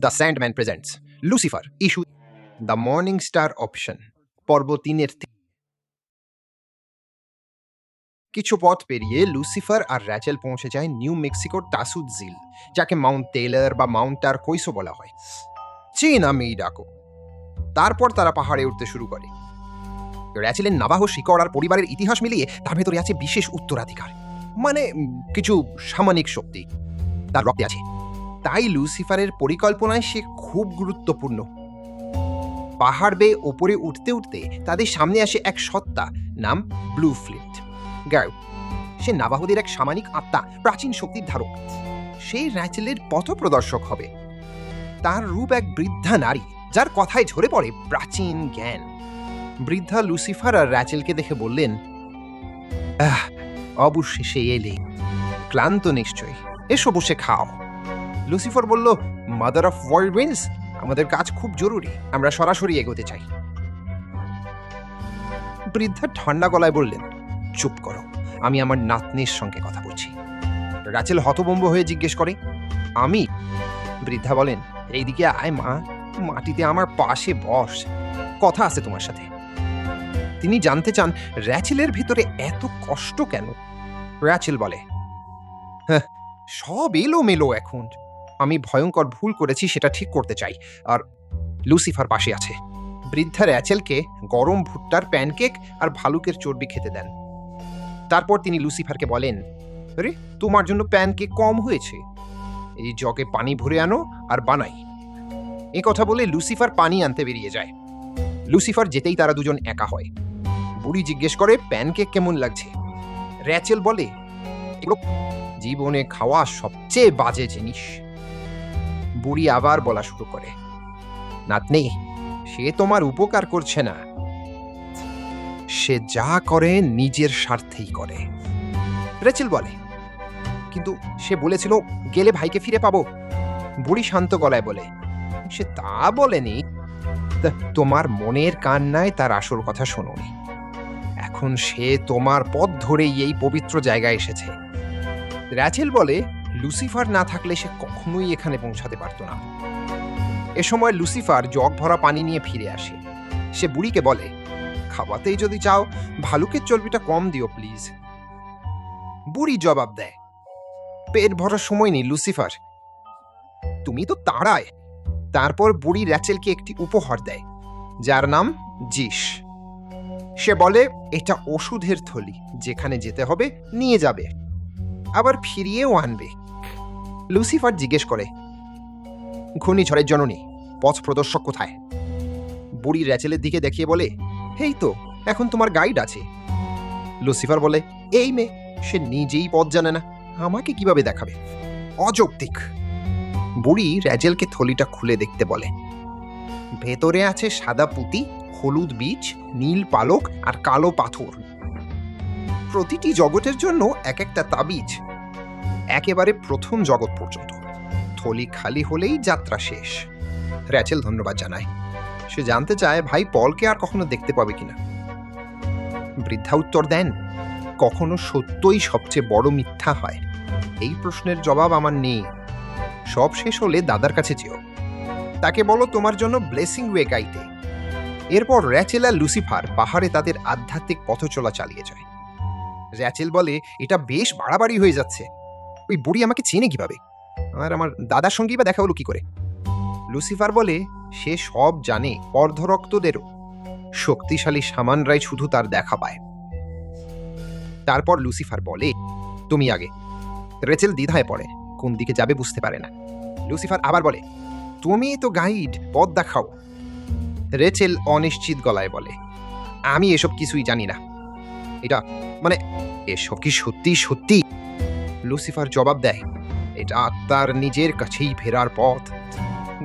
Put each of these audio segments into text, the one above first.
The sandman presents Lucifer issue the morning star option পর্ব 3-এর কিছু পথ পেরিয়ে লুসিফার আর র্যাচেল পৌঁছে যায় নিউ মেক্সিকোর টাসুদ ঝিল, যাকে মাউন্ট টেইলর বা মাউন্ট টারকোইসও বলা হয়। চীন আমি ডাকো। তারপর তারা পাহাড়ে উঠতে শুরু করে। র্যাচেলের নাভাহো শিকড় আর পরিবারের ইতিহাস মিলিয়ে তার ভেতরে আছে বিশেষ উত্তরাধিকার, মানে কিছু সামানিক শক্তি তার রক্তে আছে। তাই লুসিফারের পরিকল্পনায় সে খুব গুরুত্বপূর্ণ। পাহাড় বেয়ে ওপরে উঠতে উঠতে তাদের সামনে আসে এক সত্তা, নাম ব্লু ফ্লিট গার্ল। সে নাভাহোদের এক সামানিক আত্মা, প্রাচীন শক্তির ধারক। সেই র্যাচেলের পথপ্রদর্শক হবে। তার রূপ এক বৃদ্ধা নারী, যার কথায় ঝরে পড়ে প্রাচীন জ্ঞান। বৃদ্ধা লুসিফার আর র্যাচেলকে দেখে বললেন, অবশেষে এলে, ক্লান্ত নিশ্চয়ই, এসো বসে খাও। লুসিফার বলল, মাদার অফ ওয়ার্ল্ড, আমাদের কাজ খুব জরুরি, আমরা সরাসরি এগোতে চাই। বৃদ্ধা ঠান্ডা গলায় বললেন, চুপ করো, আমি আমার নাতনির সঙ্গে কথা বলছি। র্যাচেল হতভম্ব হয়ে জিজ্ঞেস করে, আমি? বৃদ্ধা বলেন, এইদিকে আয় মা, মাটিতে আমার পাশে বস, কথা আছে তোমার সাথে। তিনি জানতে চান র্যাচেলের ভিতরে এত কষ্ট কেন। র্যাচেল বলে, হ্যাঁ, সব এলোমেলো এখন, আমি ভয়ঙ্কর ভুল করেছি, সেটা ঠিক করতে চাই, আর লুসিফার পাশে আছে। বৃদ্ধা র্যাচেলকে গরম ভুট্টার প্যানকেক আর ভালুকের চর্বি খেতে দেন। তারপর তিনি লুসিফারকে বলেন, আরে তোমার জন্য প্যানকেক কম হয়েছে, এই জগে পানি ভরে আনো আর বানাই। এ কথা বলে লুসিফার পানি আনতে বেরিয়ে যায়। লুসিফার যেতেই তারা দুজন একা হয়। বুড়ি জিজ্ঞেস করে, প্যানকেক কেমন লাগছে? র্যাচেল বলে, এগুলো জীবনে খাওয়া সবচেয়ে বাজে জিনিস। বুড়ি আবার বলা শুরু করে, নাতনি, সে তোমার উপকার করছে না, সে যা করে নিজের স্বার্থেই করে। র্যাচেল বলে, কিন্তু সে বলেছিল গেলে ভাইকে ফিরে পাবো। বুড়ি শান্ত গলায় বলে, সে তা বলেনি, তোমার মনের কান্নায় তার আসল কথা শোনোনি। এখন সে তোমার পথ ধরেই এই পবিত্র জায়গায় এসেছে। র্যাচেল বলে, লুসিফার না থাকলে সে কখনোই এখানে পৌঁছাতে পারত না। এ সময় লুসিফার জগ ভরা পানি নিয়ে ফিরে আসে। সে বুড়িকে বলে, খাওয়াতেই যদি চাও ভালুকের চর্বিটা কম দিও প্লিজ। বুড়ি জবাব দেয়, পেট ভরার সময় নেই লুসিফার, তুমি তো তাড়ায়। তারপর বুড়ি র্যাচেলকে একটি উপহার দেয়, যার নাম জিস। সে বলে, এটা ওষুধের থলি, যেখানে যেতে হবে নিয়ে যাবে, আবার ফিরিয়েও আনবে। লুসিফার জিজ্ঞেস করে, ঘূর্ণিঝড়ের জননী, পথ প্রদর্শক কোথায়? বুড়ি র্যাচেলের দিকে দেখিয়ে বলে, এই তো, এখন তোমার গাইড আছে। লুসিফার বলে, এই মেয়ে, সে নিজেই পথ জানে না, আমাকে কিভাবে দেখাবে? অযৌক্তিক। বুড়ি র্যাচেলকে থলিটা খুলে দেখতে বলে। ভেতরে আছে সাদা পুঁতি, হলুদ বীজ, নীল পালক আর কালো পাথর। প্রতিটি জগতের জন্য এক একটা তাবিজ, একেবারে প্রথম জগৎ পর্যন্ত। থলি খালি হলেই যাত্রা শেষ। র্যাচেল ধন্যবাদ জানায়। সে জানতে চায় ভাই পলকে আর কখনো দেখতে পাবে কিনা। বৃদ্ধা উত্তর দেন, কখনো সত্যই সবচেয়ে বড় মিথ্যা হয়, এই প্রশ্নের জবাব আমার নেই। সব শেষ হলে দাদার কাছে যেও, তাকে বলো তোমার জন্য ব্লেসিং ওয়ে গাইতে। এরপর র্যাচেল আর লুসিফার পাহাড়ে তাদের আধ্যাত্মিক পথচলা চালিয়ে যায়। র্যাচেল বলে, এটা বেশ বাড়াবাড়ি হয়ে যাচ্ছে, ওই বুড়ি আমাকে চেনে কিভাবে, আর আমার দাদার সঙ্গেই বা দেখা হলো কি করে? লুসিফার বলে, সে সব জানে, অর্ধরক্তদেরও, শক্তিশালী সামানরাই শুধু তার দেখা পায়। তারপর লুসিফার বলে, তুমি আগে। রেচেল দ্বিধায় পড়ে, কোন দিকে যাবে বুঝতে পারে না। লুসিফার আবার বলে, তুমি তো গাইড, পথ দেখাও। রেচেল অনিশ্চিত গলায় বলে, আমি এসব কিছুই জানি না, এটা মানে এসব কি সত্যি সত্যি? লুসিফার জবাব দেয়, এটা আত্মার নিজের কাছেই ফেরার পথ,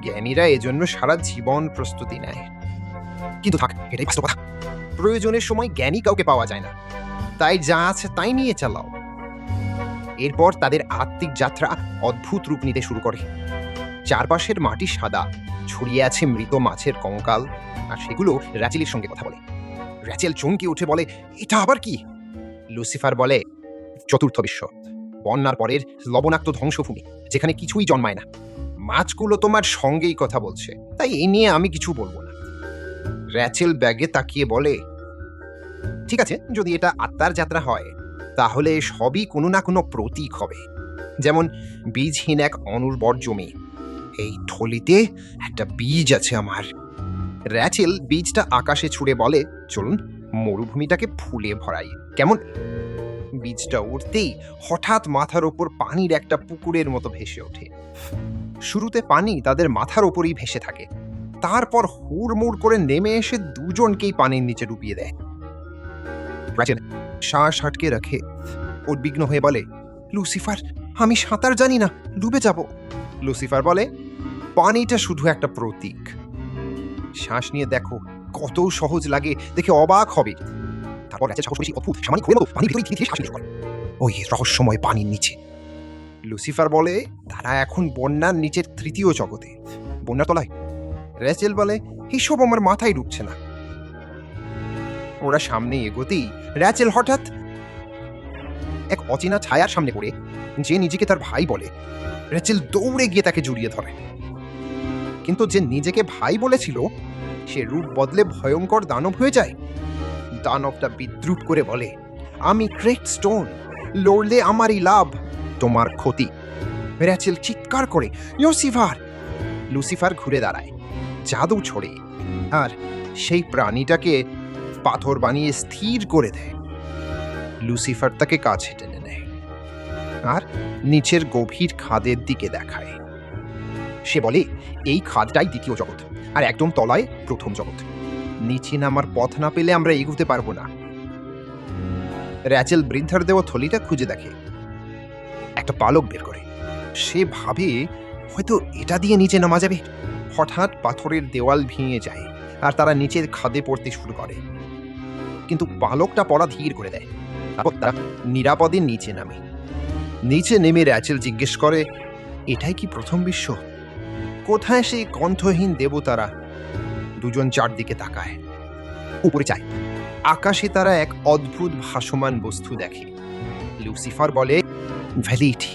জ্ঞানীরা এজন্য সারা জীবন প্রস্তুতি নেয়। কিন্তু থাক, এটাই বাস্তবতা, প্রয়োজনের সময় জ্ঞানী কাউকে পাওয়া যায় না, তাই যা আছে তাই নিয়ে চালাও। এরপর তাদের আত্মিক যাত্রা অদ্ভুত রূপ নিতে শুরু করে। চারপাশের মাটি সাদা, ছড়িয়ে আছে মৃত মাছের কঙ্কাল, আর সেগুলো র্যাচেলের সঙ্গে কথা বলে। র্যাচেল চমকে উঠে বলে, এটা আবার কি? লুসিফার বলে, চতুর্থ বিশ্ব, বন্যার পরের লবণাক্ত ধ্বংসভূমি, যেখানে কিছুই জন্মায় না, মাছগুলো তোমার সঙ্গেই কথা বলছে, তাই এই নিয়ে আমি কিছু বলবো না। র্যাচেল ব্যাগে তাকিয়ে বলে, ঠিক আছে, যদি এটা আত্মার যাত্রা হয় তাহলে সবই কোনো না কোনো প্রতীক হবে। যেমন বীজহীন এক অনুর্বর জমি, এই থলিতে একটা বীজ আছে আমার। র্যাচেল বীজটা আকাশে ছুঁড়ে বলে, চলুন মরুভূমিটাকে ফুলে ভরাই, কেমন? বীজটা উঠতেই হঠাৎ মাথার ওপর পানির একটা পুকুরের মতো ভেসে ওঠে। শুরুতে পানি তাদের মাথার ওপরই ভেসে থাকে, তারপর হুড়মুড় করে নেমে এসে দুজনকেই পানির নিচে ডুবিয়ে দেয়। র্যাচেল শ্বাস আটকে রাখে, উদ্বিগ্ন হয়ে বলে, লুসিফার, আমি সাঁতার জানি না, ডুবে যাব। লুসিফার বলে, পানিটা শুধু একটা প্রতীক, শ্বাস নিয়ে দেখো, কত সহজ লাগে, দেখে অবাক হবে। তারপর র্যাচেল সাহস বেশি অদ্ভুত সামান্য খুলে মতো পানির ভিতরে ধীরে শ্বাস নিতে করে, ওই রহস্যময় পানির নিচে। লুসিফার বলে, তারা এখন বন্যার নিচের তৃতীয় জগতে, বন্যার তলায়। র্যাচেল বলে, এসব আমার মাথায় ঢুকছে না। ওরা সামনে এগোতেই র্যাচেল হঠাৎ এক অচেনা ছায়ার সামনে পড়ে, যে নিজেকে তার ভাই বলে। র্যাচেল দৌড়ে গিয়ে তাকে জড়িয়ে ধরে, কিন্তু যে নিজেকে ভাই বলেছিল সে রূপ বদলে ভয়ঙ্কর দানব হয়ে যায়। দানবটা বিদ্রুপ করে বলে, আমি গ্রেট স্টোন, লড়লে আমারই লাভ, তোমার ক্ষতি। র্যাচেল চিৎকার করে, লুসিফার! লুসিফার ঘুরে দাঁড়ায়, জাদু ছড়ে, আর সেই প্রাণীটাকে পাথর বানিয়ে স্থির করে দেয়। লুসিফার তাকে কাছে টেনে নেয় আর নিচের গভীর খাদের দিকে দেখায়। সে বলে, এই খাদটাই দ্বিতীয় জগৎ, আর একদম তলায় প্রথম জগৎ। নিচে নামার পথ না পেলে আমরা এগুতে পারবো না। র্যাচেল বৃদ্ধার দেওয়া থলিটা খুঁজে দেখে, একটা পালক বের করে। সে ভাবে হয়তো এটা দিয়ে নিচে নামা যাবে। হঠাৎ পাথরের দেওয়াল ভেঙে যায় আর তারা নিচের খাদে পড়তে শুরু করে, কিন্তু পালকটা পড়া ধীর করে দেয়। তারপর তারা নিরাপদে নিচে নামে। নিচে নেমে র্যাচেল জিজ্ঞেস করে, এটাই কি প্রথম বিশ্ব? কোথায় সেই কণ্ঠহীন দেবতারা? দুজন চারদিকে তাকায়, উপরে চায়। আকাশে তারা এক অদ্ভুত ভাসমান বস্তু দেখে। লুসিফার বলে, ভ্যালিটি।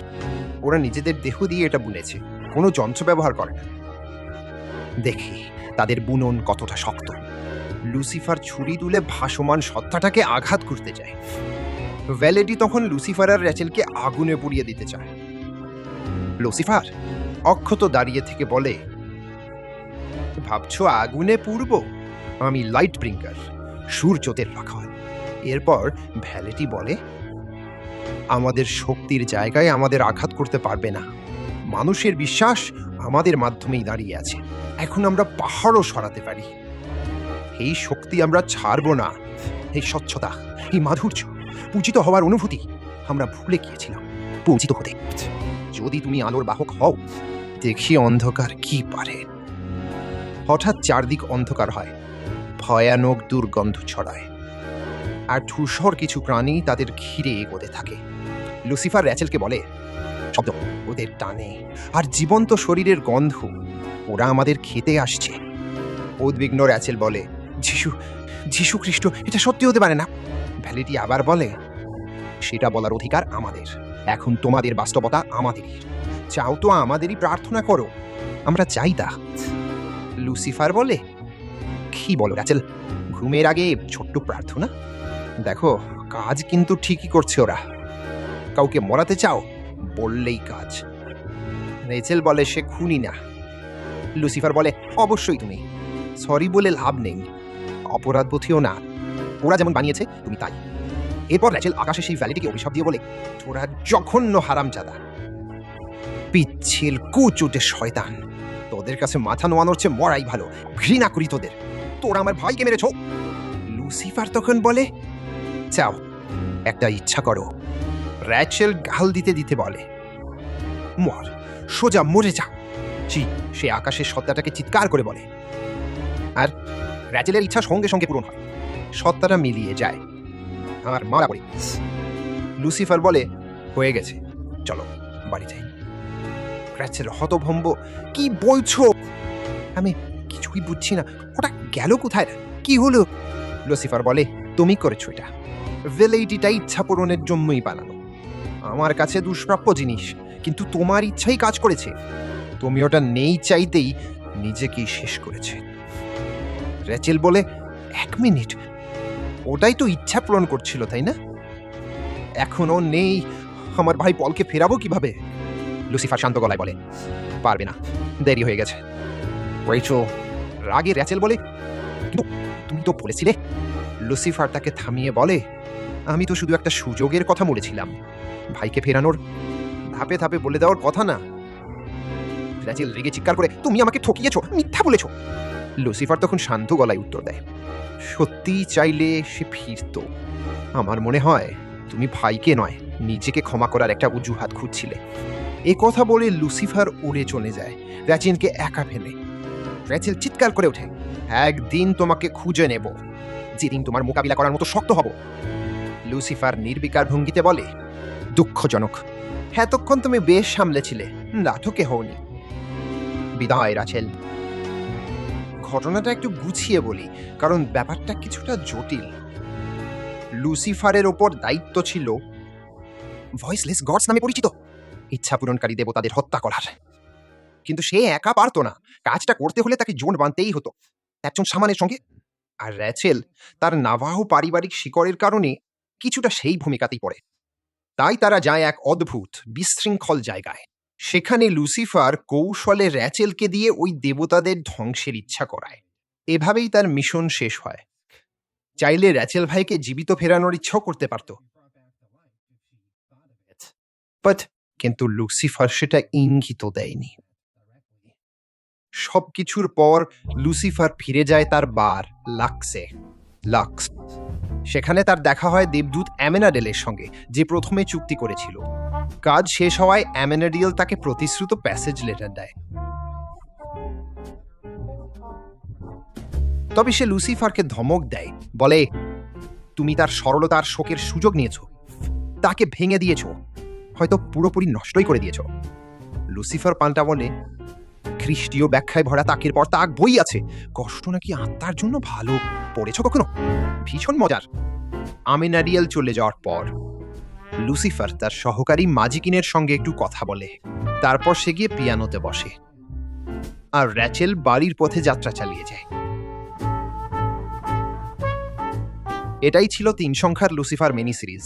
ওরা নিজেদের দেহ দিয়ে এটা বুনেছে, কোনো যন্ত্র ব্যবহার করে না। দেখে তাদের বুনন কতটা শক্ত। লুসিফার ছুরি তুলে ভাসমান সত্তাটাকে আঘাত করতে যায়। ভ্যালেডি তখন লুসিফার আর র্যাচেলকে আগুনে পুড়িয়ে দিতে চায়। লুসিফার অক্ষত দাঁড়িয়ে থেকে বলে, ভাবছো আগুনে পুড়ব? আমি লাইট ব্রিঙ্গার, সূর্যদের রাখাল। এরপর ভ্যালেডি বলে, আমাদের শক্তির জায়গায় আমাদের আঘাত করতে পারবে না। মানুষের বিশ্বাস আমাদের মাধ্যমেই দাঁড়িয়ে আছে। এখন আমরা পাহাড়ও সরাতে পারি। এই শক্তি আমরা ছাড়বো না। এই স্বচ্ছতা, এই মাধুর্য, পূজিত হওয়ার অনুভূতি আমরা ভুলে গিয়েছিলাম পূজিত হতে। যদি তুমি আলোর বাহক হও, দেখি অন্ধকার কি পারে। হঠাৎ চারদিক অন্ধকার হয়, ভয়ানক দুর্গন্ধ ছড়ায়, আর ধূসর কিছু প্রাণী তাদের ঘিরে এগোতে থাকে। লুসিফার র্যাচেলকে বলে, শব্দ, ওদের টানে আর জীবন্ত শরীরের গন্ধ, ওরা আমাদের খেতে আসছে। উদ্বিগ্ন র্যাচেল বলে, যিশু খ্রিস্ট, এটা সত্যি হতে পারে না। ভ্যালিডি আবার বলে, সেটা বলার অধিকার আমাদের। এখন তোমাদের বাস্তবতা আমাদেরই। চাও তো আমাদেরই প্রার্থনা করো, আমরা চাই তা। লুসিফার বলে, কি বলো র্যাচেল, ঘুমের আগে ছোট্ট প্রার্থনা? দেখো, কাজ কিন্তু ঠিকই করছে ওরা। কাউকে মরাতে চাও, বললেই কাজ। রেচেল বলে, সে খুনি না। লুসিফার বলে, অবশ্যই তুমি। সরি বলে লাভ নেই, অপরাধ বোধেও না। ওরা যেমন বানিয়েছে তুমি তাই। এরপর র্যাচেল আকাশে সেই ভ্যালিটিকে অভিশাপ দিয়ে বলে, তোরা জঘন্য হারামজাদা, পিচ্ছিল কুচুটে শয়তান, তোদের কাছে মাথা নোয়ানোর চেয়ে মরাই ভালো। ঘৃণা করি তোদের, তোরা আমার ভাইকে মেরেছ। লুসিফার তখন বলে, চাও, একটা ইচ্ছা করো। র্যাচেল গাল দিতে দিতে বলে, মর, সোজা মরে যা। সে আকাশের সত্তাটাকে চিৎকার করে বলে, আর র্যাচেলের ইচ্ছা সঙ্গে সঙ্গে পূরণ হয়। সত্তাটা মিলিয়ে যায় আর মারা পড়ে। লুসিফার বলে, হয়ে গেছে, চলো বাড়ি যাই। র্যাচেল হতভম্ব, কি বলছো? আমি কিছুই বুঝছি না, ওটা গেল কোথায়, কি হলো? লুসিফার বলে, তুমি করেছো এটা। ভেলেইটিটা ইচ্ছা পূরণের জন্যই বানানো। আমার কাছে দুষ্প্রাপ্য জিনিস, কিন্তু তোমার ইচ্ছাই কাজ করেছে। তুমি ওটা নেই চাইতেই নিজেকেই শেষ করেছে। র্যাচেল বলে, 1 মিনিট, ওটাই তো ইচ্ছা পূরণ করছিল, তাই না? এখনো নেই, আমার ভাই পলকে ফেরাবো কিভাবে? লুসিফার শান্ত গলায় বলে, পারবে না, দেরি হয়ে গেছে। রেচেল রাগে র্যাচেল বলে, কিন্তু তুমি তো বলেছিলে। লুসিফার তাকে থামিয়ে বলে, আমি তো শুধু একটা সুযোগের কথা বলেছিলাম, ভাইকে ফেরানোর ধাপে ধাপে বলে দেওয়ার কথা না। র্যাচেল রেগে চিৎকার করে, তুমি আমাকে ঠকিয়েছো, মিথ্যা বলেছো। লুসিফার তখন শান্ত গলায় উত্তর দেয়, সত্যি চাইলে সে ফিরত। আমার মনে হয় তুমি ভাইকে নয়, নিজেকে ক্ষমা করার একটা অজুহাত খুঁজছিলে। এ কথা বলে লুসিফার উড়ে চলে যায়, র্যাচেলকে একা ফেলে। র্যাচেল চিৎকার করে ওঠে, একদিন তোমাকে খুঁজে নেব, যেদিন তোমার মোকাবিলা করার মতো শক্ত হব। লুসিফার নির্বিকার ভঙ্গিতে বলে, দুঃখজনক, এতক্ষণ তুমি বেশ সামলেছিলে, নাটকে হওনি। বিদায় র্যাচেল। ঘটনাটা একটু গুছিয়ে বলি, কারণ ব্যাপারটা কিছুটা জটিল। লুসিফারের ওপর দায়িত্ব ছিল ভয়েসলেস গডস নামে পরিচিত ইচ্ছা পূরণকারী দেবতাদের হত্যা করার। কিন্তু সে একা পারত না, কাজটা করতে হলে তাকে জোট বাঁধতেই হতো একজন সামানের সঙ্গে। আর র্যাচেল তার নাভাহো পারিবারিক শিকড়ের কারণে কিছুটা সেই ভূমিকাতেই পড়ে। তাই তারা যায় এক অদ্ভুত বিশৃঙ্খল জায়গায়। সেখানে লুসিফার কৌশলে র্যাচেলকে দিয়ে ওই দেবতাদের ধ্বংসের ইচ্ছা করায়। এভাবেই তার মিশন শেষ হয়। চাইলে র্যাচেল ভাইকে জীবিত ফেরানোর ইচ্ছাও করতে পারত, কিন্তু লুসিফার সেটা ইঙ্গিত দেয়নি। সবকিছুর পর লুসিফার ফিরে যায় তার বার লাক্স। সেখানে তার দেখা হয় দেবদূত অ্যামেনাডেলের সঙ্গে, যে প্রথমে চুক্তি করেছিল। কাজ শেষ হওয়ায় অ্যামেনাডিয়েল তাকে প্রতিশ্রুত প্যাসেজ লেটার দেয়। তবে সে লুসিফারকে ধমক দেয়, বলে, তুমি তার সরলতার শোকের সুযোগ নিয়েছ, তাকে ভেঙে দিয়েছ, হয়তো পুরোপুরি নষ্টই করে দিয়েছ। লুসিফার পাল্টা বলে, খ্রিস্টীয় ব্যাখ্যায় ভরা তাকের পর তাক বই আছে, কষ্ট নাকি আত্মার জন্য ভালো, পড়েছ কখনো? ভীষণ মজার। আমেনাডিয়েল চলে যাওয়ার পর লুসিফার তার সহকারী মাজিকিনের সঙ্গে একটু কথা বলে, তারপর সে গিয়ে পিয়ানোতে বসে, আর র্যাচেল বাড়ির পথে যাত্রা চালিয়ে যায়। এটাই ছিল 3 সংখ্যার লুসিফার মিনি সিরিজ।